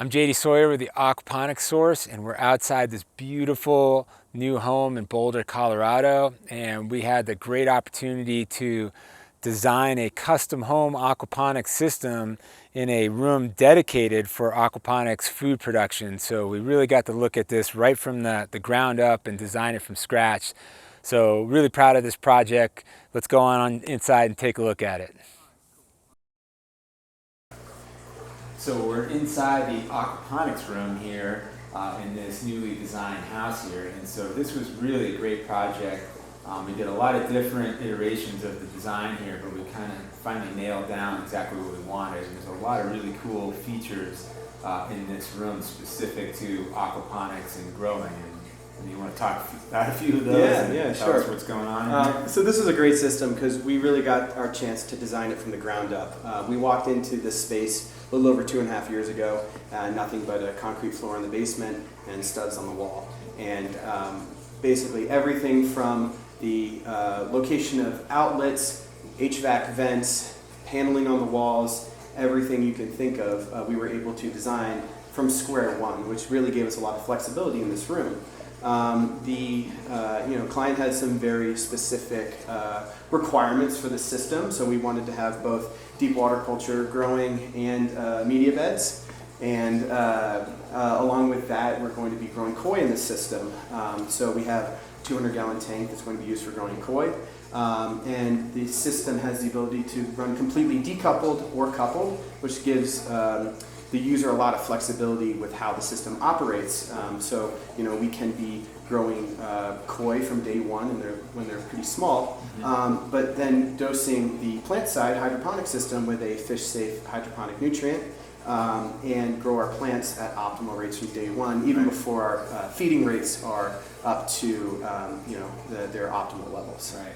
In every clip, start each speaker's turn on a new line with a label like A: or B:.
A: I'm JD Sawyer with the Aquaponics source, and we're outside this beautiful new home in Boulder, Colorado, and we had the great opportunity to design a custom home aquaponics system in a room dedicated for aquaponics food production. So we really got to look at this right from the ground up and design it from scratch. So really proud of this project. Let's go on inside and take a look at it. So we're inside the aquaponics room here in this newly designed house here, and so this was really a great project. We did a lot of different iterations of the design here, but we kind of finally nailed down exactly what we wanted. And there's a lot of really cool features in this room specific to aquaponics and growing. And you want to talk about a few of those?
B: Yeah,
A: tell
B: sure.
A: us what's going on in here?
B: So this is a great system because we really got our chance to design it from the ground up. We walked into this space a little over 2.5 years ago, nothing but a concrete floor in the basement and studs on the wall. And basically everything from the location of outlets, HVAC vents, paneling on the walls, everything you can think of, we were able to design from square one, which really gave us a lot of flexibility in this room. The client had some very specific requirements for the system, so we wanted to have both deep water culture growing and media beds, and along with that we're going to be growing koi in the system. So we have a 200-gallon tank that's going to be used for growing koi, and the system has the ability to run completely decoupled or coupled, which gives the user a lot of flexibility with how the system operates. So we can be growing koi from day one and when they're pretty small, but then dosing the plant side hydroponic system with a fish-safe hydroponic nutrient, and grow our plants at optimal rates from day one, even before our feeding rates are up to their optimal levels.
A: Right.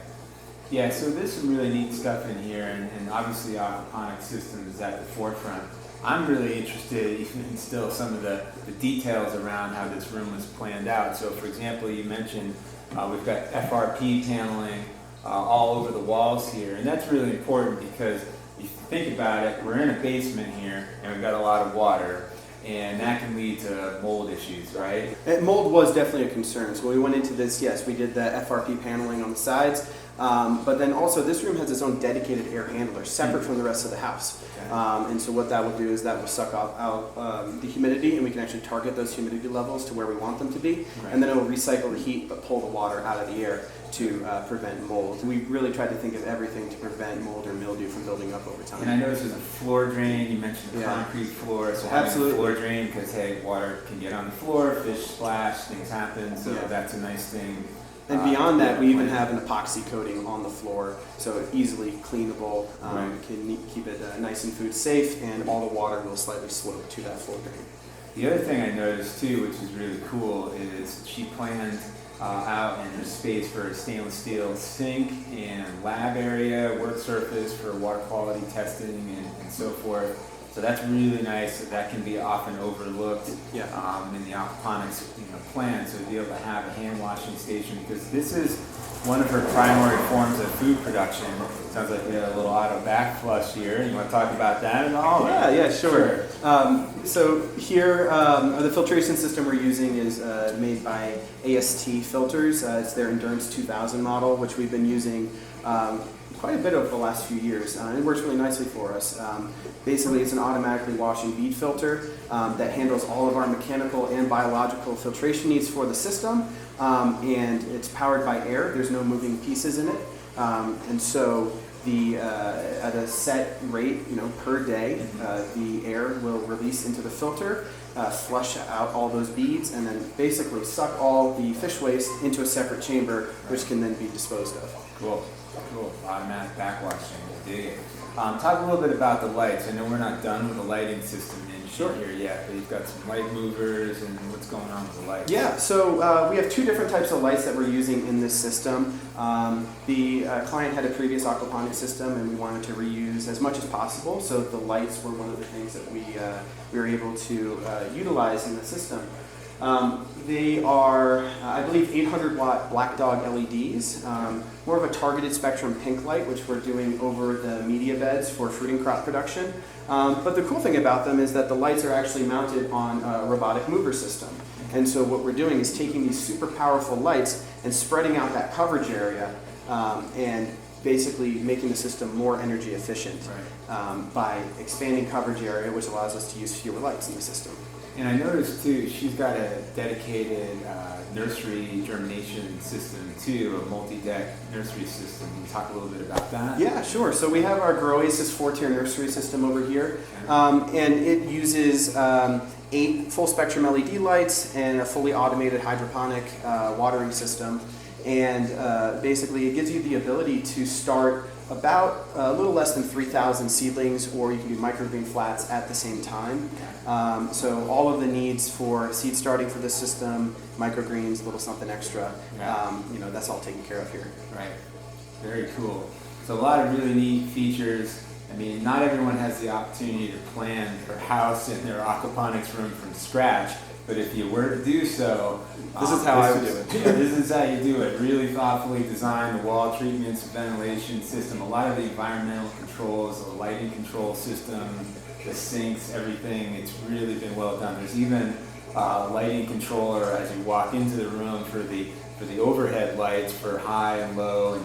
A: Yeah, so there's some really neat stuff in here, and obviously aquaponic system is at the forefront. I'm really interested even in still some of the details around how this room was planned out. So for example, you mentioned we've got FRP paneling all over the walls here, and that's really important because if you think about it, we're in a basement here and we've got a lot of water, and that can lead to mold issues, right?
B: And mold was definitely a concern. So when we went into this, yes, we did the FRP paneling on the sides, but then also this room has its own dedicated air handler separate from the rest of the house. And so what that will do is that will suck out the humidity, and we can actually target those humidity levels to where we want them to be. Right. And then it will recycle the heat but pull the water out of the air to prevent mold. We really tried to think of everything to prevent mold or mildew from building up over time.
A: And I noticed there's a floor drain. You mentioned the concrete floor, so having a floor drain because hey, water can get on the floor, fish splash, things happen. So that's a nice thing.
B: And beyond that, we even have an epoxy coating on the floor, so easily cleanable, can keep it nice and food safe, and all the water will slightly slope to that floor drain.
A: The other thing I noticed too, which is really cool, is she planned out in the space for a stainless steel sink and lab area, work surface for water quality testing and so forth. So that's really nice. That can be often overlooked in the aquaponics plan. So to be able to have a hand washing station, because this is one of her primary forms of food production. Sounds like we have a little auto backflush here. You want to talk about that at all?
B: Yeah, sure. So here, the filtration system we're using is made by AST Filters. It's their Endurance 2000 model, which we've been using quite a bit over the last few years. It works really nicely for us. Basically, it's an automatically washing bead filter that handles all of our mechanical and biological filtration needs for the system, and it's powered by air. There's no moving pieces in it, and so at a set rate, per day, the air will release into the filter, flush out all those beads, and then basically suck all the fish waste into a separate chamber, which can then be disposed of.
A: Cool. Automatic backwashing. Dig it. Talk a little bit about the lights. I know we're not done with the lighting system in here yet, but you've got some light movers, and what's going on with the lights? Yeah,
B: so we have two different types of lights that we're using in this system. The client had a previous aquaponics system, and we wanted to reuse as much as possible, so the lights were one of the things that we were able to utilize in the system. They are, I believe, 800 watt black dog LEDs, more of a targeted spectrum pink light, which we're doing over the media beds for fruiting crop production. But the cool thing about them is that the lights are actually mounted on a robotic mover system. And so what we're doing is taking these super powerful lights and spreading out that coverage area and basically making the system more energy efficient by expanding coverage area, which allows us to use fewer lights in the system.
A: And I noticed too, she's got a dedicated nursery germination system too, a multi-deck nursery system. Can you talk a little bit about that?
B: Yeah, sure. So we have our Growasis 4-tier nursery system over here, and it uses 8 full spectrum LED lights and a fully automated hydroponic watering system. And basically it gives you the ability to start about a little less than 3,000 seedlings, or you can do microgreen flats at the same time. So all of the needs for seed starting for this system, microgreens, a little something extra, that's all taken care of here.
A: Right. Very cool. So a lot of really neat features. I mean, not everyone has the opportunity to plan their house and their aquaponics room from scratch, but if you were to do so,
B: this is how I would do it.
A: Yeah, this is how you do it. Really thoughtfully design the wall treatments, ventilation system, a lot of the environmental controls, the lighting control system, the sinks, everything. It's really been well done. There's even a lighting controller as you walk into the room for the overhead lights for high and low and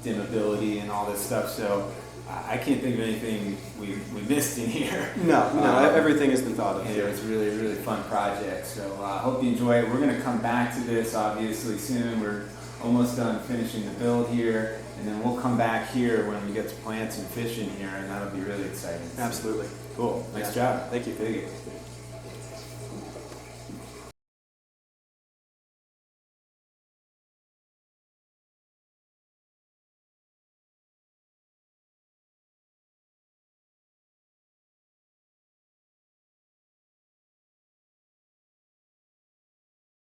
A: dimmability and all this stuff. So I can't think of anything we missed in here.
B: No, everything has been thought of.
A: Yeah, it's really, really fun project. So I hope you enjoy it. We're going to come back to this obviously soon. We're almost done finishing the build here, and then we'll come back here when we get to plants and fish in here, and that'll be really exciting.
B: Absolutely.
A: Cool. Nice job.
B: Thank you.
A: Dig it.